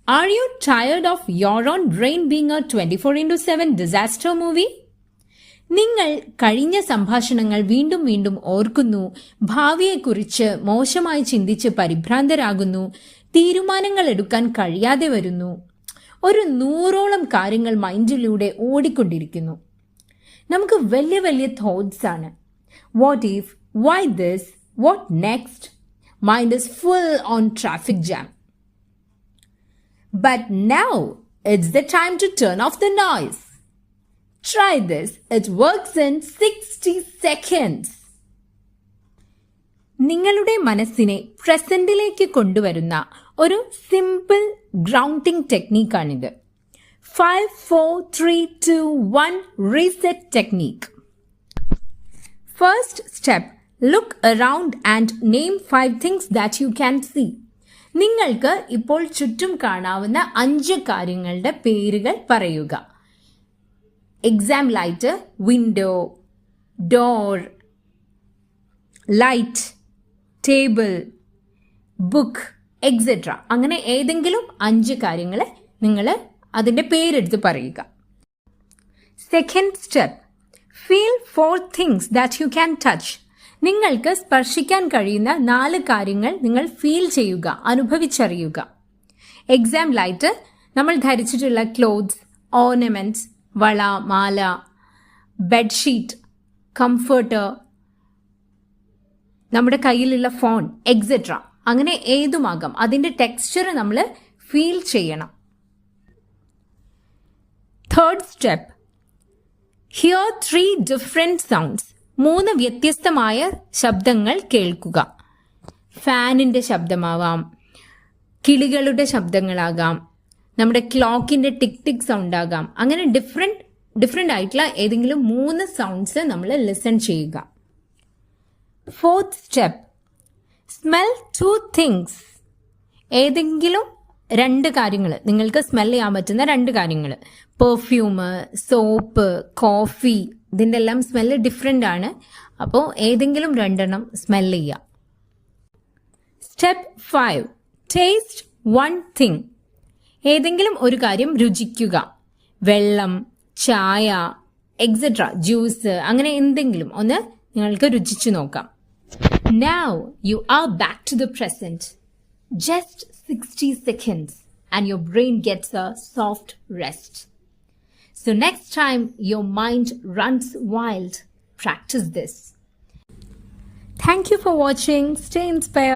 Are you tired of your own brain being a 24/7 disaster movie? നിങ്ങൾ കഴിഞ്ഞ സംഭാഷണങ്ങൾ വീണ്ടും വീണ്ടും ഓർക്കുന്നു, ഭാവിയെക്കുറിച്ച് മോശമായി ചിന്തിച്ച് പരിഭ്രാന്തരാകുന്നു, തീരുമാനങ്ങൾ എടുക്കാൻ കഴിയാതെ വരുന്നു. ഒരു 100ഓളം കാര്യങ്ങൾ മൈൻഡിലൂടെ ഓടിക്കൊണ്ടിരിക്കുന്നു. നമുക്ക് വലിയ വലിയ തോട്ട്സ് ആണ്. What if, why this, what next? Mind is full on traffic jam. But now it's the time to turn off the noise. Try this. It works in 60 seconds. നിങ്ങളുടെ മനസ്സിനെ പ്രസന്റിലേക്ക് കൊണ്ടുവരുന്ന ഒരു simple grounding ടെക്നീക്കാണിത്. 5 4 3 2 1 reset technique. First step, look around and name 5 things that you can see. നിങ്ങൾക്ക് ഇപ്പോൾ ചുറ്റും കാണാവുന്ന 5 കാര്യങ്ങളുടെ പേരുകൾ പറയുക. Exam light, window, door, light, table, book, etcetera. അങ്ങനെ ഏതെങ്കിലും 5 കാര്യങ്ങൾ നിങ്ങൾ അതിൻ്റെ പേരെടുത്ത് പറയുക. Second step, feel 4 things that you can touch. നിങ്ങൾക്ക് സ്പർശിക്കാൻ കഴിയുന്ന 4 കാര്യങ്ങൾ നിങ്ങൾ ഫീൽ ചെയ്യുക, അനുഭവിച്ചറിയുക. എക്സാം ലൈറ്റ്, നമ്മൾ ധരിച്ചിട്ടുള്ള ക്ലോത്ത്സ്, ഓർണമെന്റ്സ്, വള, മാല, ബെഡ്ഷീറ്റ്, കംഫർട്ടർ, നമ്മുടെ കയ്യിലുള്ള ഫോൺ, എക്സെട്ര. അങ്ങനെ ഏതുമാകാം, അതിൻ്റെ ടെക്സ്ചർ നമ്മൾ ഫീൽ ചെയ്യണം. Third step, here 3 different sounds. 3 വ്യത്യസ്തമായ ശബ്ദങ്ങൾ കേൾക്കുക. ഫാനിൻ്റെ ശബ്ദമാവാം, കിളികളുടെ ശബ്ദങ്ങളാകാം, നമ്മുടെ ക്ലോക്കിൻ്റെ ടിക് ടിക് സൗണ്ട് ആകാം. അങ്ങനെ ഡിഫറെൻ്റ് ആയിട്ടുള്ള ഏതെങ്കിലും 3 സൗണ്ട്സ് നമ്മൾ ലിസൺ ചെയ്യുക. Fourth step, smell 2 things. ഏതെങ്കിലും 2 കാര്യങ്ങൾ, നിങ്ങൾക്ക് സ്മെൽ ചെയ്യാൻ പറ്റുന്ന 2 കാര്യങ്ങൾ. പെർഫ്യൂം, സോപ്പ്, കോഫി, ഇതിൻ്റെ എല്ലാം സ്മെല്ല് ഡിഫറെൻ്റ് ആണ്. അപ്പോൾ ഏതെങ്കിലും 2 സ്മെൽ ചെയ്യുക. Step 5, taste 1 thing. ഏതെങ്കിലും ഒരു കാര്യം രുചിക്കുക. വെള്ളം, ചായ, എക്സെട്ര, ജ്യൂസ്, അങ്ങനെ എന്തെങ്കിലും ഒന്ന് നിങ്ങൾക്ക് രുചിച്ചു നോക്കാം. Now you are back to the present. Just 60 seconds and your brain gets a soft rest. So next time your mind runs wild, practice this. Thank you for watching. Stay inspired.